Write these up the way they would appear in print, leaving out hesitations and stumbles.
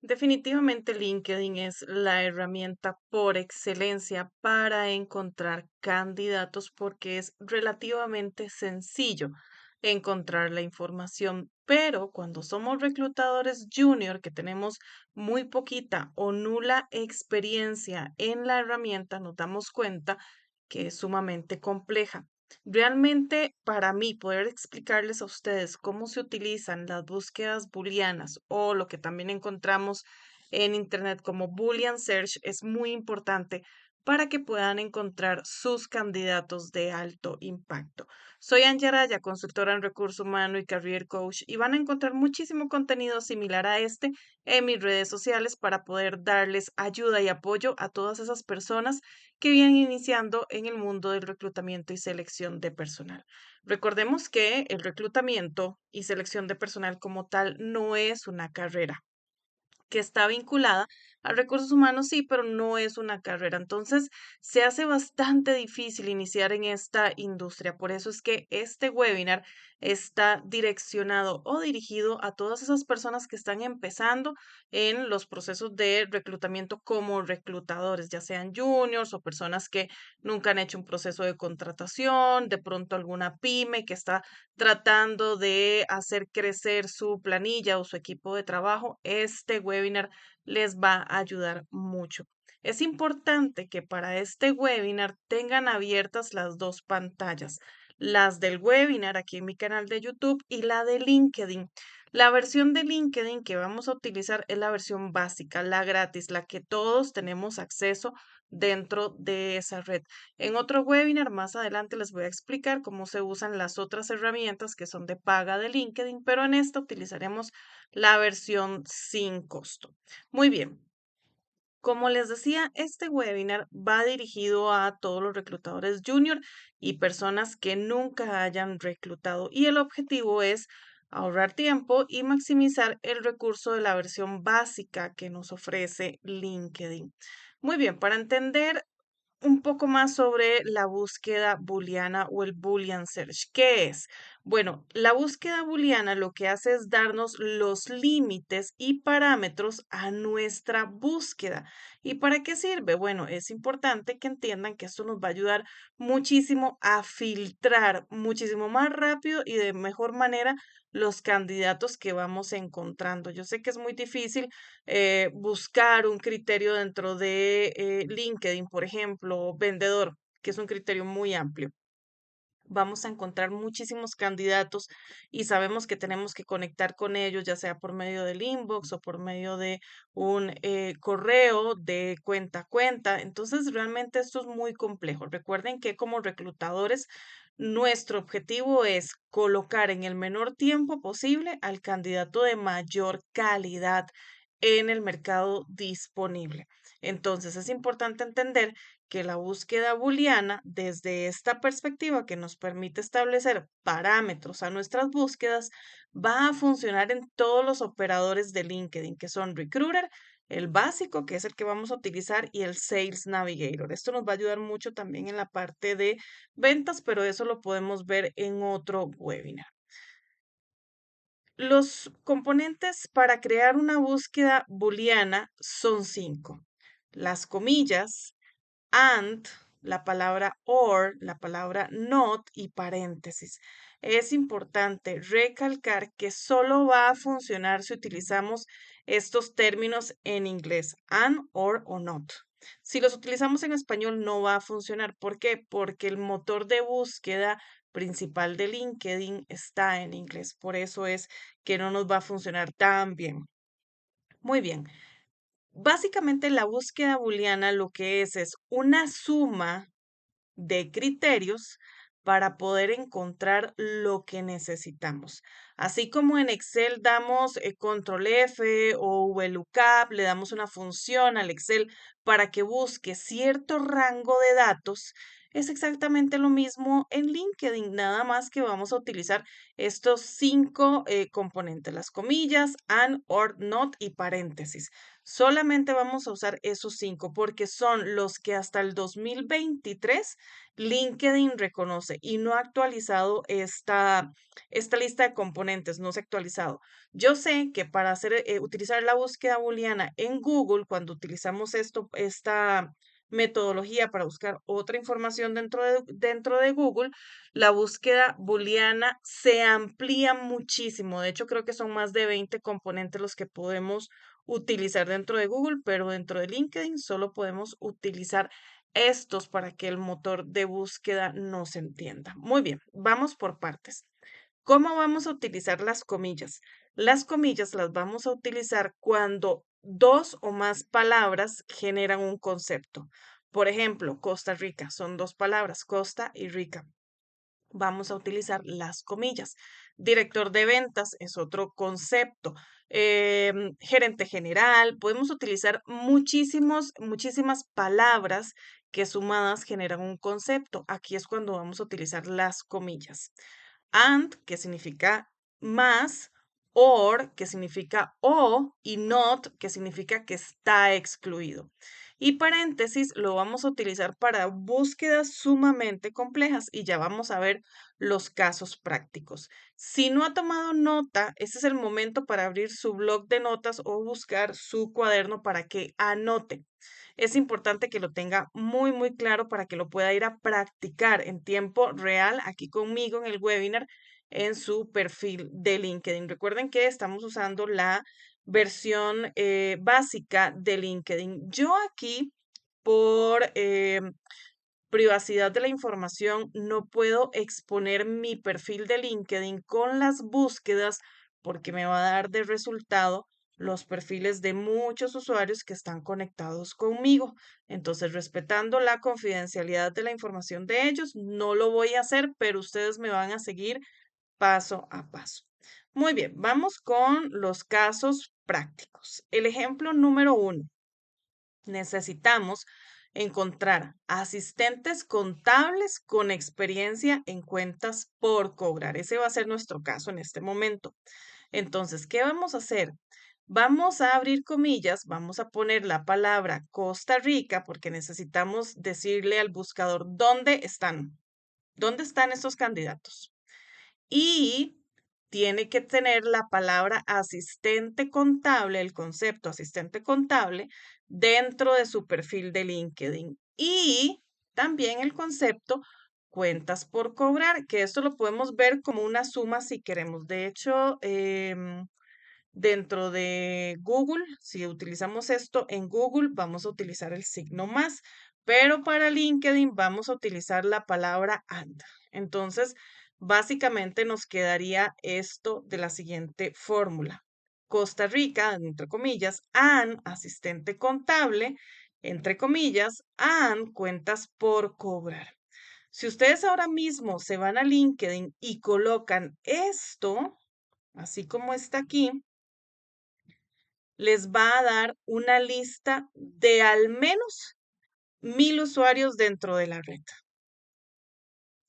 Definitivamente LinkedIn es la herramienta por excelencia para encontrar candidatos porque es relativamente sencillo encontrar la información, pero cuando somos reclutadores junior que tenemos muy poquita o nula experiencia en la herramienta, nos damos cuenta que es sumamente compleja. Realmente, para mí, poder explicarles a ustedes cómo se utilizan las búsquedas booleanas o lo que también encontramos en Internet como Boolean Search es muy importante para que puedan encontrar sus candidatos de alto impacto. Soy Anjaraya, consultora en recurso humano y career coach, y van a encontrar muchísimo contenido similar a este en mis redes sociales para poder darles ayuda y apoyo a todas esas personas que vienen iniciando en el mundo del reclutamiento y selección de personal. Recordemos que el reclutamiento y selección de personal como tal no es una carrera que está vinculada a recursos humanos, sí, pero no es una carrera. Entonces, se hace bastante difícil iniciar en esta industria. Por eso es que este webinar está direccionado o dirigido a todas esas personas que están empezando en los procesos de reclutamiento como reclutadores, ya sean juniors o personas que nunca han hecho un proceso de contratación, de pronto alguna pyme que está tratando de hacer crecer su planilla o su equipo de trabajo, este webinar les va a ayudar mucho. Es importante que para este webinar tengan abiertas las dos pantallas, las del webinar aquí en mi canal de YouTube y la de LinkedIn. La versión de LinkedIn que vamos a utilizar es la versión básica, la gratis, la que todos tenemos acceso dentro de esa red. En otro webinar más adelante les voy a explicar cómo se usan las otras herramientas que son de paga de LinkedIn, pero en esta utilizaremos la versión sin costo. Muy bien. Como les decía, este webinar va dirigido a todos los reclutadores junior y personas que nunca hayan reclutado y el objetivo es ahorrar tiempo y maximizar el recurso de la versión básica que nos ofrece LinkedIn. Muy bien, para entender un poco más sobre la búsqueda booleana o el Boolean Search. ¿Qué es? Bueno, la búsqueda booleana lo que hace es darnos los límites y parámetros a nuestra búsqueda. ¿Y para qué sirve? Bueno, es importante que entiendan que esto nos va a ayudar muchísimo a filtrar muchísimo más rápido y de mejor manera los candidatos que vamos encontrando. Yo sé que es muy difícil buscar un criterio dentro de LinkedIn, por ejemplo, vendedor, que es un criterio muy amplio. Vamos a encontrar muchísimos candidatos y sabemos que tenemos que conectar con ellos, ya sea por medio del inbox o por medio de un correo de cuenta a cuenta. Entonces, realmente esto es muy complejo. Recuerden que como reclutadores, nuestro objetivo es colocar en el menor tiempo posible al candidato de mayor calidad en el mercado disponible. Entonces, es importante entender que la búsqueda booleana, desde esta perspectiva que nos permite establecer parámetros a nuestras búsquedas, va a funcionar en todos los operadores de LinkedIn, que son Recruiter, el básico, que es el que vamos a utilizar, y el Sales Navigator. Esto nos va a ayudar mucho también en la parte de ventas, pero eso lo podemos ver en otro webinar. Los componentes para crear una búsqueda booleana son cinco. Las comillas, and, la palabra or, la palabra not y paréntesis. Es importante recalcar que solo va a funcionar si utilizamos estos términos en inglés, and, or o not. Si los utilizamos en español no va a funcionar. ¿Por qué? Porque el motor de búsqueda principal de LinkedIn está en inglés. Por eso es que no nos va a funcionar tan bien. Muy bien. Básicamente la búsqueda booleana lo que es una suma de criterios para poder encontrar lo que necesitamos. Así como en Excel damos control F o VLOOKUP, le damos una función al Excel para que busque cierto rango de datos, Es exactamente lo mismo en LinkedIn, nada más que vamos a utilizar estos cinco componentes, las comillas, and, or, not y paréntesis. Solamente vamos a usar esos cinco porque son los que hasta el 2023 LinkedIn reconoce y no ha actualizado esta lista de componentes, no se ha actualizado. Yo sé que para utilizar la búsqueda booleana en Google, cuando utilizamos esta metodología para buscar otra información dentro de Google, la búsqueda booleana se amplía muchísimo. De hecho, creo que son más de 20 componentes los que podemos utilizar dentro de Google, pero dentro de LinkedIn solo podemos utilizar estos para que el motor de búsqueda nos entienda. Muy bien, vamos por partes. ¿Cómo vamos a utilizar las comillas? Las comillas las vamos a utilizar cuando dos o más palabras generan un concepto. Por ejemplo, Costa Rica, son dos palabras, Costa y Rica. Vamos a utilizar las comillas. Director de ventas es otro concepto. Gerente general, podemos utilizar muchísimas palabras que sumadas generan un concepto. Aquí es cuando vamos a utilizar las comillas. And, que significa más, or, que significa o, y not, que significa que está excluido. Y paréntesis lo vamos a utilizar para búsquedas sumamente complejas y ya vamos a ver los casos prácticos. Si no ha tomado nota, este es el momento para abrir su blog de notas o buscar su cuaderno para que anote. Es importante que lo tenga muy claro para que lo pueda ir a practicar en tiempo real aquí conmigo en el webinar en su perfil de LinkedIn. Recuerden que estamos usando la versión básica de LinkedIn. Yo aquí, por privacidad de la información, no puedo exponer mi perfil de LinkedIn con las búsquedas porque me va a dar de resultado los perfiles de muchos usuarios que están conectados conmigo. Entonces, respetando la confidencialidad de la información de ellos, no lo voy a hacer, pero ustedes me van a seguir paso a paso. Muy bien, vamos con los casos prácticos. El ejemplo número 1. Necesitamos encontrar asistentes contables con experiencia en cuentas por cobrar. Ese va a ser nuestro caso en este momento. Entonces, ¿qué vamos a hacer? Vamos a abrir comillas, vamos a poner la palabra Costa Rica porque necesitamos decirle al buscador dónde están estos candidatos. Y tiene que tener la palabra asistente contable, el concepto asistente contable, dentro de su perfil de LinkedIn. Y también el concepto cuentas por cobrar, que esto lo podemos ver como una suma si queremos. De hecho, dentro de Google, si utilizamos esto en Google, vamos a utilizar el signo más, pero para LinkedIn vamos a utilizar la palabra and. Entonces, básicamente nos quedaría esto de la siguiente fórmula. Costa Rica, entre comillas, and asistente contable, entre comillas, and cuentas por cobrar. Si ustedes ahora mismo se van a LinkedIn y colocan esto, así como está aquí, les va a dar una lista de al menos 1000 usuarios dentro de la red.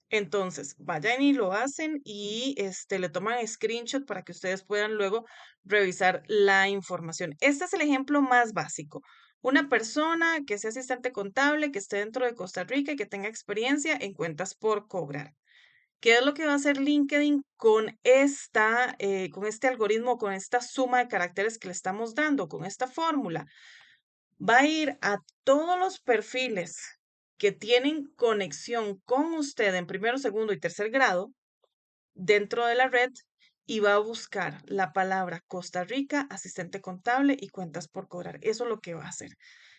Entonces, vayan y lo hacen y le toman screenshot para que ustedes puedan luego revisar la información. Este es el ejemplo más básico. Una persona que sea asistente contable, que esté dentro de Costa Rica y que tenga experiencia en cuentas por cobrar. ¿Qué es lo que va a hacer LinkedIn con este algoritmo, con esta suma de caracteres que le estamos dando, con esta fórmula? Va a ir a todos los perfiles que tienen conexión con usted en primero, segundo y tercer grado dentro de la red y va a buscar la palabra Costa Rica, asistente contable y cuentas por cobrar. Eso es lo que va a hacer.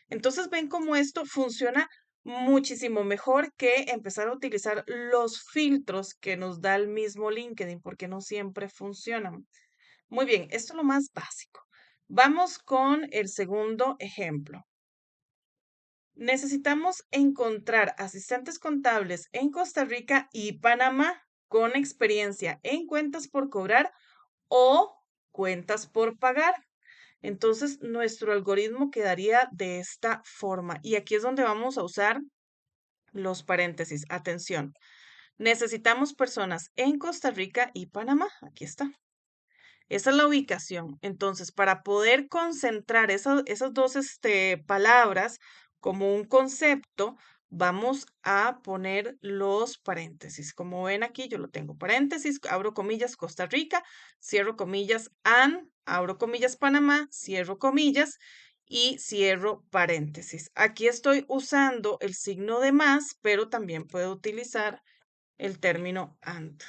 Entonces ven cómo esto funciona muchísimo mejor que empezar a utilizar los filtros que nos da el mismo LinkedIn, porque no siempre funcionan. Muy bien, esto es lo más básico. Vamos con el segundo ejemplo. Necesitamos encontrar asistentes contables en Costa Rica y Panamá con experiencia en cuentas por cobrar o cuentas por pagar. Entonces, nuestro algoritmo quedaría de esta forma. Y aquí es donde vamos a usar los paréntesis, atención. Necesitamos personas en Costa Rica y Panamá. Aquí está. Esa es la ubicación. Entonces, para poder concentrar esas dos palabras como un concepto, vamos a poner los paréntesis. Como ven aquí, yo lo tengo paréntesis, abro comillas, Costa Rica, cierro comillas, abro comillas, Panamá, cierro comillas y cierro paréntesis. Aquí estoy usando el signo de más, pero también puedo utilizar el término and.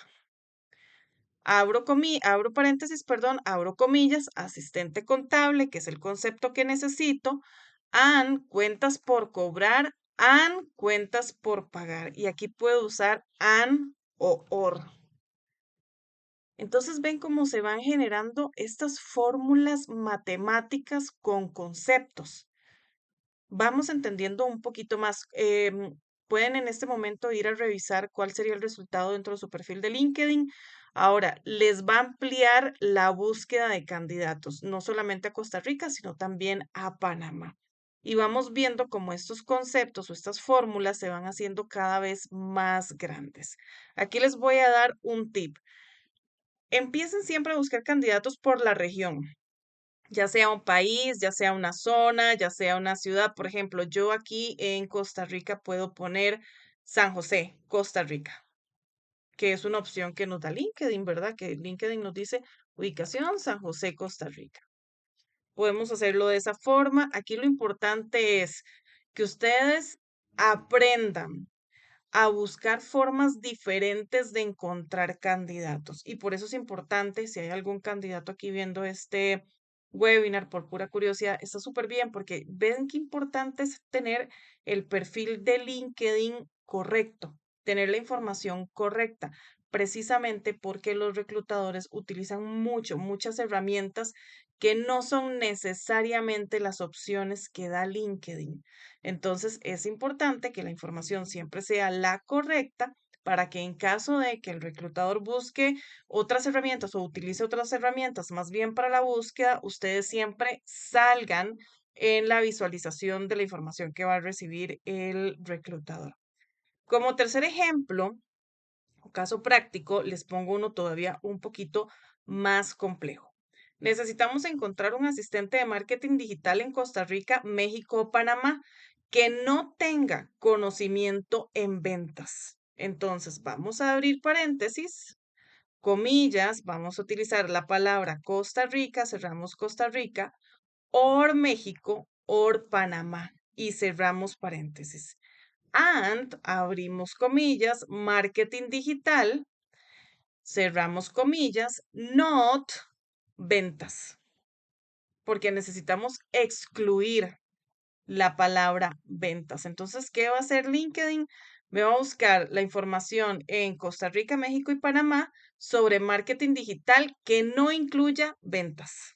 Abro paréntesis, perdón, abro comillas, asistente contable, que es el concepto que necesito, cuentas por cobrar, cuentas por pagar. Y aquí puedo usar o or. Entonces ven cómo se van generando estas fórmulas matemáticas con conceptos. Vamos entendiendo un poquito más. Pueden en este momento ir a revisar cuál sería el resultado dentro de su perfil de LinkedIn. Ahora, les va a ampliar la búsqueda de candidatos, no solamente a Costa Rica, sino también a Panamá. Y vamos viendo cómo estos conceptos o estas fórmulas se van haciendo cada vez más grandes. Aquí les voy a dar un tip. Empiecen siempre a buscar candidatos por la región, ya sea un país, ya sea una zona, ya sea una ciudad. Por ejemplo, yo aquí en Costa Rica puedo poner San José, Costa Rica, que es una opción que nos da LinkedIn, ¿verdad? Que LinkedIn nos dice ubicación San José, Costa Rica. Podemos hacerlo de esa forma. Aquí lo importante es que ustedes aprendan a buscar formas diferentes de encontrar candidatos. Y por eso es importante, si hay algún candidato aquí viendo este webinar por pura curiosidad, está súper bien porque ven qué importante es tener el perfil de LinkedIn correcto, tener la información correcta, precisamente porque los reclutadores utilizan muchas herramientas que no son necesariamente las opciones que da LinkedIn. Entonces, es importante que la información siempre sea la correcta para que en caso de que el reclutador busque otras herramientas o utilice otras herramientas más bien para la búsqueda, ustedes siempre salgan en la visualización de la información que va a recibir el reclutador. Como tercer ejemplo o caso práctico, les pongo uno todavía un poquito más complejo. Necesitamos encontrar un asistente de marketing digital en Costa Rica, México o Panamá que no tenga conocimiento en ventas. Entonces, vamos a abrir paréntesis, comillas, vamos a utilizar la palabra Costa Rica, cerramos Costa Rica, or México, or Panamá y cerramos paréntesis. Abrimos comillas, marketing digital, cerramos comillas, not ventas, porque necesitamos excluir la palabra ventas. Entonces, ¿qué va a hacer LinkedIn? Me va a buscar la información en Costa Rica, México y Panamá sobre marketing digital que no incluya ventas.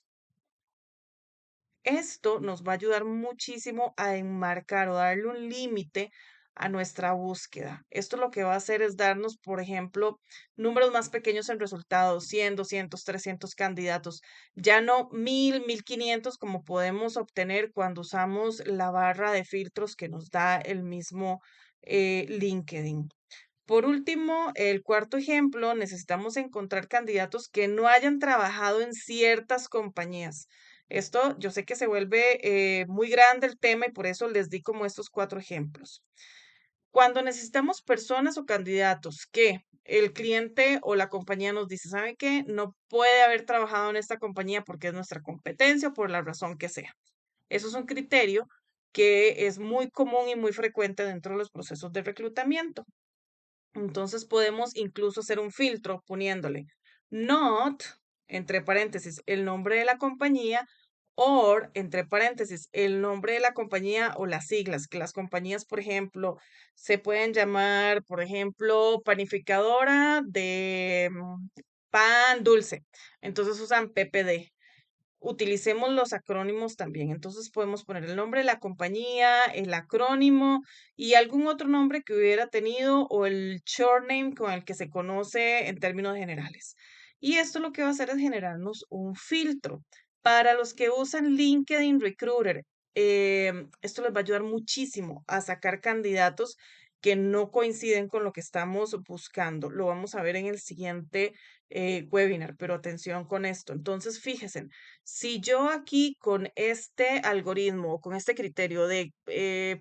Esto nos va a ayudar muchísimo a enmarcar o darle un límite a nuestra búsqueda. Esto lo que va a hacer es darnos, por ejemplo, números más pequeños en resultados, 100, 200, 300 candidatos, ya no 1000, 1500 como podemos obtener cuando usamos la barra de filtros que nos da el mismo LinkedIn. Por último, el cuarto ejemplo, necesitamos encontrar candidatos que no hayan trabajado en ciertas compañías. Esto yo sé que se vuelve muy grande el tema y por eso les di como estos cuatro ejemplos. Cuando necesitamos personas o candidatos que el cliente o la compañía nos dice, ¿sabe qué? No puede haber trabajado en esta compañía porque es nuestra competencia o por la razón que sea. Eso es un criterio que es muy común y muy frecuente dentro de los procesos de reclutamiento. Entonces podemos incluso hacer un filtro poniéndole not, entre paréntesis, el nombre de la compañía, or, entre paréntesis, el nombre de la compañía o las siglas, que las compañías, por ejemplo, se pueden llamar, por ejemplo, panificadora de pan dulce. Entonces usan PPD. Utilicemos los acrónimos también. Entonces podemos poner el nombre de la compañía, el acrónimo y algún otro nombre que hubiera tenido o el short name con el que se conoce en términos generales. Y esto lo que va a hacer es generarnos un filtro. Para los que usan LinkedIn Recruiter, esto les va a ayudar muchísimo a sacar candidatos que no coinciden con lo que estamos buscando. Lo vamos a ver en el siguiente webinar, pero atención con esto. Entonces, fíjense, si yo aquí con este algoritmo, con este criterio de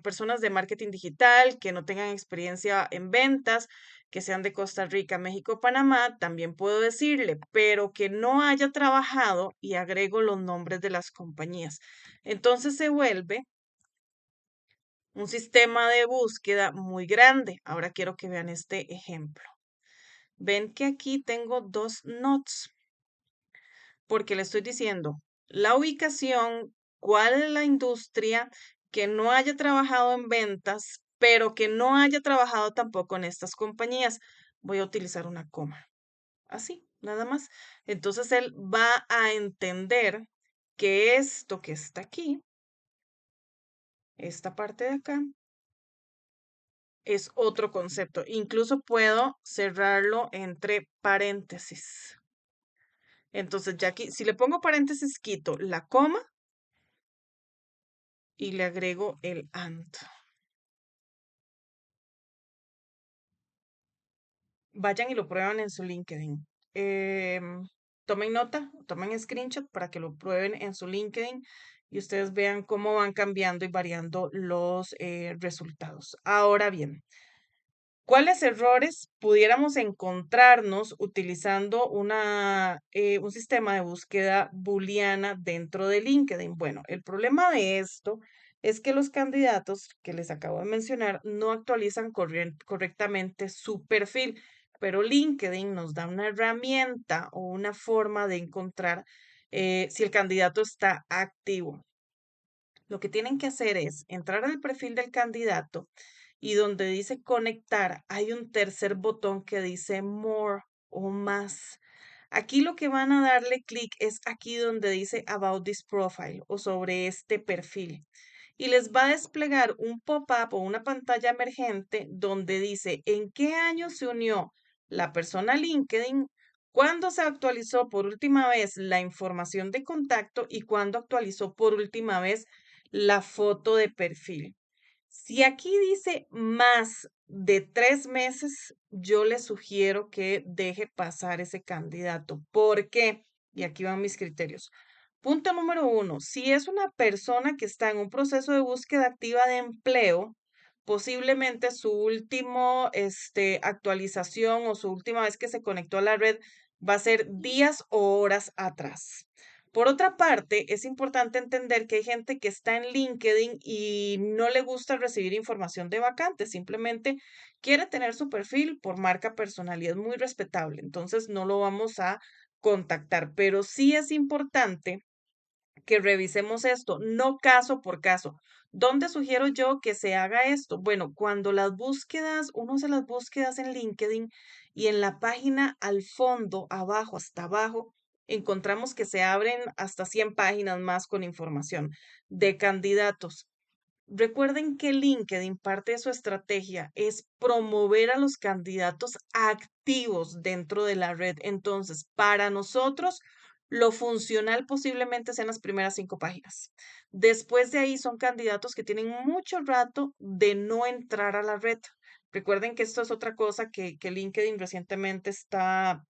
personas de marketing digital que no tengan experiencia en ventas, que sean de Costa Rica, México, Panamá, también puedo decirle, pero que no haya trabajado y agrego los nombres de las compañías. Entonces se vuelve un sistema de búsqueda muy grande. Ahora quiero que vean este ejemplo. Ven que aquí tengo dos nodes porque le estoy diciendo la ubicación, cuál es la industria, que no haya trabajado en ventas, pero que no haya trabajado tampoco en estas compañías. Voy a utilizar una coma. Así, nada más. Entonces él va a entender que esto que está aquí, esta parte de acá, es otro concepto. Incluso puedo cerrarlo entre paréntesis. Entonces ya aquí, si le pongo paréntesis, quito la coma y le agrego el and. Vayan y lo prueban en su LinkedIn. Tomen nota, tomen screenshot para que lo prueben en su LinkedIn y ustedes vean cómo van cambiando y variando los resultados. Ahora bien, ¿cuáles errores pudiéramos encontrarnos utilizando un sistema de búsqueda booleana dentro de LinkedIn? Bueno, el problema de esto es que los candidatos que les acabo de mencionar no actualizan correctamente su perfil, pero LinkedIn nos da una herramienta o una forma de encontrar si el candidato está activo. Lo que tienen que hacer es entrar al perfil del candidato y donde dice conectar hay un tercer botón que dice more o más. Aquí lo que van a darle clic es aquí donde dice about this profile o sobre este perfil. Y les va a desplegar un pop-up o una pantalla emergente donde dice en qué año se unió la persona a LinkedIn, cuándo se actualizó por última vez la información de contacto y cuándo actualizó por última vez la foto de perfil. Si aquí dice más de 3 meses, yo le sugiero que deje pasar ese candidato. ¿Por qué? Y aquí van mis criterios. Punto número uno, si es una persona que está en un proceso de búsqueda activa de empleo, posiblemente su último actualización o su última vez que se conectó a la red va a ser días o horas atrás. Por otra parte, es importante entender que hay gente que está en LinkedIn y no le gusta recibir información de vacantes, simplemente quiere tener su perfil por marca personal y es muy respetable, entonces no lo vamos a contactar, pero sí es importante que revisemos esto, no caso por caso. ¿Dónde sugiero yo que se haga esto? Bueno, cuando las búsquedas, uno hace las búsquedas en LinkedIn y en la página al fondo, abajo, hasta abajo, encontramos que se abren hasta 100 páginas más con información de candidatos. Recuerden que LinkedIn, parte de su estrategia es promover a los candidatos activos dentro de la red. Entonces, para nosotros, lo funcional posiblemente sean las primeras 5 páginas. Después de ahí son candidatos que tienen mucho rato de no entrar a la red. Recuerden que esto es otra cosa que LinkedIn recientemente está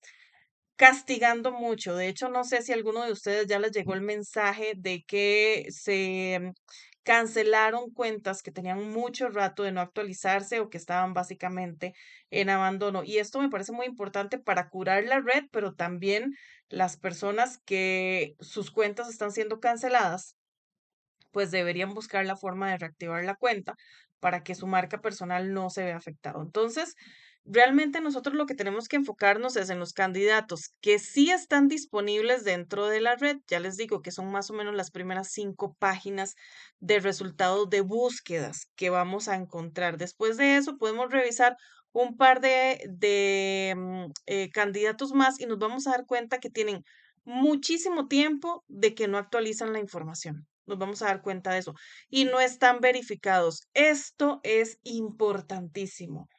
castigando mucho. De hecho, no sé si a alguno de ustedes ya les llegó el mensaje de que se cancelaron cuentas que tenían mucho rato de no actualizarse o que estaban básicamente en abandono. Y esto me parece muy importante para curar la red, pero también las personas que sus cuentas están siendo canceladas pues deberían buscar la forma de reactivar la cuenta para que su marca personal no se vea afectado. Entonces, realmente nosotros lo que tenemos que enfocarnos es en los candidatos que sí están disponibles dentro de la red. Ya les digo que son más o menos las primeras 5 páginas de resultados de búsquedas que vamos a encontrar. Después de eso, podemos revisar un par de candidatos más y nos vamos a dar cuenta que tienen muchísimo tiempo de que no actualizan la información. Nos vamos a dar cuenta de eso. Y no están verificados. Esto es importantísimo.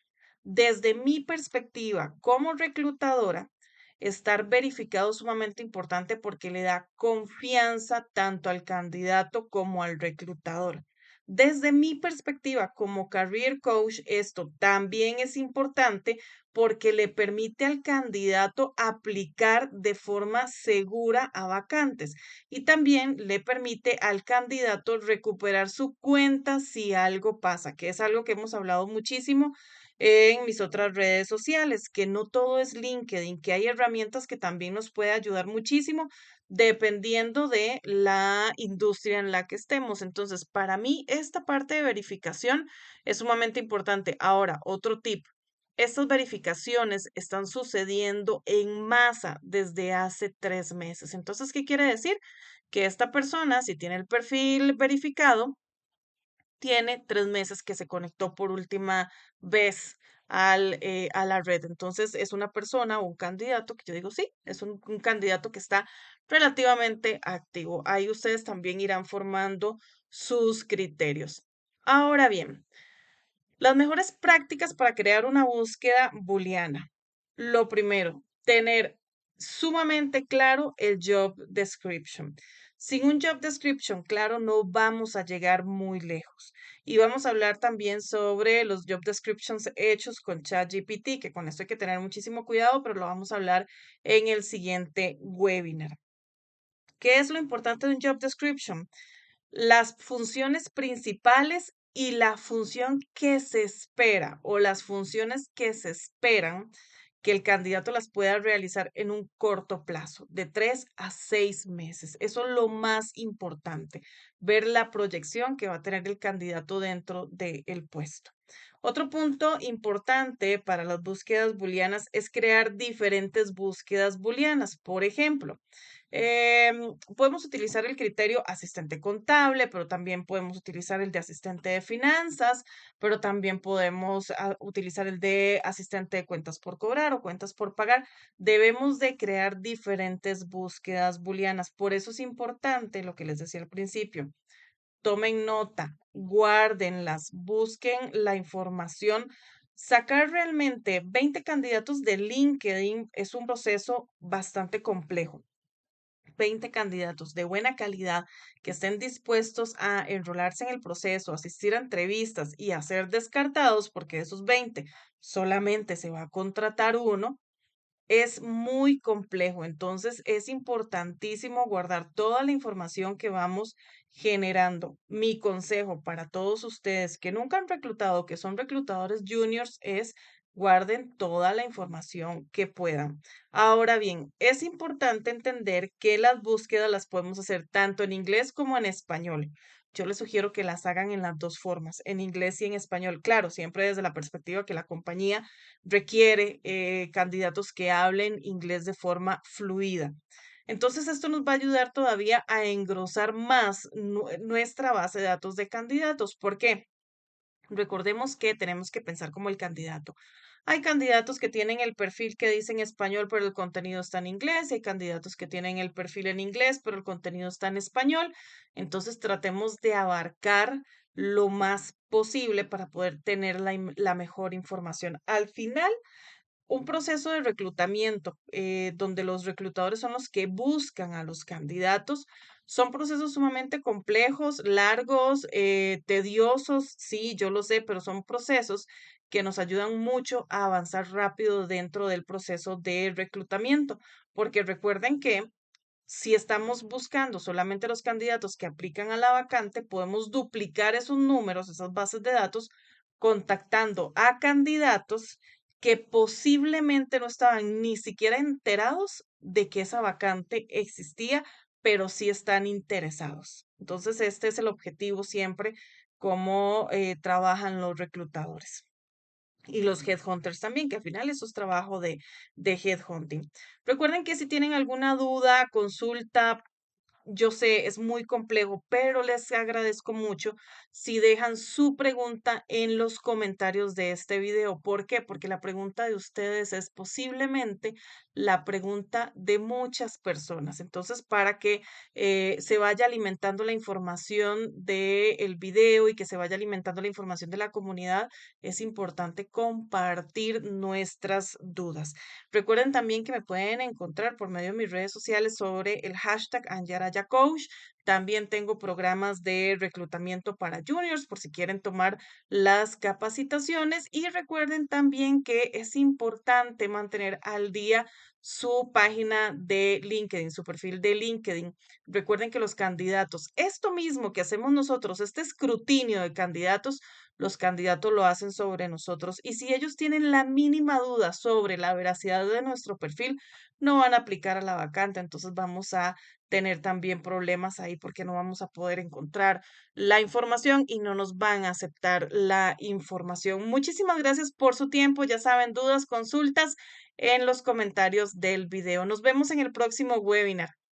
Desde mi perspectiva como reclutadora, estar verificado es sumamente importante porque le da confianza tanto al candidato como al reclutador. Desde mi perspectiva como career coach, esto también es importante porque le permite al candidato aplicar de forma segura a vacantes y también le permite al candidato recuperar su cuenta si algo pasa, que es algo que hemos hablado muchísimo en mis otras redes sociales, que no todo es LinkedIn, que hay herramientas que también nos puede ayudar muchísimo dependiendo de la industria en la que estemos. Entonces, para mí, esta parte de verificación es sumamente importante. Ahora, otro tip. Estas verificaciones están sucediendo en masa desde hace 3 meses. Entonces, ¿qué quiere decir? Que esta persona, si tiene el perfil verificado, tiene 3 meses que se conectó por última vez a la red. Entonces, es una persona o un candidato que yo digo, sí, es un candidato que está relativamente activo. Ahí ustedes también irán formando sus criterios. Ahora bien, las mejores prácticas para crear una búsqueda booleana. Lo primero, tener sumamente claro el job description. Sin un job description claro, no vamos a llegar muy lejos. Y vamos a hablar también sobre los job descriptions hechos con ChatGPT, que con esto hay que tener muchísimo cuidado, pero lo vamos a hablar en el siguiente webinar. ¿Qué es lo importante de un job description? Las funciones principales y la función que se espera o las funciones que se esperan que el candidato las pueda realizar en un corto plazo, de 3 a 6 meses. Eso es lo más importante, ver la proyección que va a tener el candidato dentro del puesto. Otro punto importante para las búsquedas booleanas es crear diferentes búsquedas booleanas. Por ejemplo, podemos utilizar el criterio asistente contable, pero también podemos utilizar el de asistente de finanzas, pero también podemos utilizar el de asistente de cuentas por cobrar o cuentas por pagar. Debemos de crear diferentes búsquedas booleanas. Por eso es importante lo que les decía al principio. Tomen nota, guárdenlas, busquen la información. Sacar realmente 20 candidatos de LinkedIn es un proceso bastante complejo. 20 candidatos de buena calidad que estén dispuestos a enrolarse en el proceso, asistir a entrevistas y a ser descartados, porque de esos 20 solamente se va a contratar uno, es muy complejo. Entonces, es importantísimo guardar toda la información que vamos generando. Mi consejo para todos ustedes que nunca han reclutado, que son reclutadores juniors, es guarden toda la información que puedan. Ahora bien, es importante entender que las búsquedas las podemos hacer tanto en inglés como en español. Yo les sugiero que las hagan en las dos formas, en inglés y en español. Claro, siempre desde la perspectiva que la compañía requiere candidatos que hablen inglés de forma fluida. Entonces, esto nos va a ayudar todavía a engrosar más nuestra base de datos de candidatos. ¿Por qué? Recordemos que tenemos que pensar como el candidato. Hay candidatos que tienen el perfil que dice en español, pero el contenido está en inglés. Y hay candidatos que tienen el perfil en inglés, pero el contenido está en español. Entonces, tratemos de abarcar lo más posible para poder tener la mejor información. Al final, un proceso de reclutamiento donde los reclutadores son los que buscan a los candidatos. Son procesos sumamente complejos, largos, tediosos, sí, yo lo sé, pero son procesos que nos ayudan mucho a avanzar rápido dentro del proceso de reclutamiento, porque recuerden que si estamos buscando solamente los candidatos que aplican a la vacante, podemos duplicar esos números, esas bases de datos, contactando a candidatos que posiblemente no estaban ni siquiera enterados de que esa vacante existía, pero sí están interesados. Entonces, este es el objetivo siempre, cómo trabajan los reclutadores. Y los headhunters también, que al final eso es trabajo de headhunting. Recuerden que si tienen alguna duda, consulta, yo sé, es muy complejo, pero les agradezco mucho si dejan su pregunta en los comentarios de este video. ¿Por qué? Porque la pregunta de ustedes es posiblemente la pregunta de muchas personas. Entonces, para que se vaya alimentando la información del video y que se vaya alimentando la información de la comunidad, es importante compartir nuestras dudas. Recuerden también que me pueden encontrar por medio de mis redes sociales sobre el hashtag Anyara Maya Coach. También tengo programas de reclutamiento para juniors por si quieren tomar las capacitaciones. Y recuerden también que es importante mantener al día su página de LinkedIn, su perfil de LinkedIn. Recuerden que los candidatos, esto mismo que hacemos nosotros, este escrutinio de candidatos, los candidatos lo hacen sobre nosotros. Y si ellos tienen la mínima duda sobre la veracidad de nuestro perfil, no van a aplicar a la vacante. Entonces vamos a tener también problemas ahí porque no vamos a poder encontrar la información y no nos van a aceptar la información. Muchísimas gracias por su tiempo. Ya saben, dudas, consultas en los comentarios del video. Nos vemos en el próximo webinar.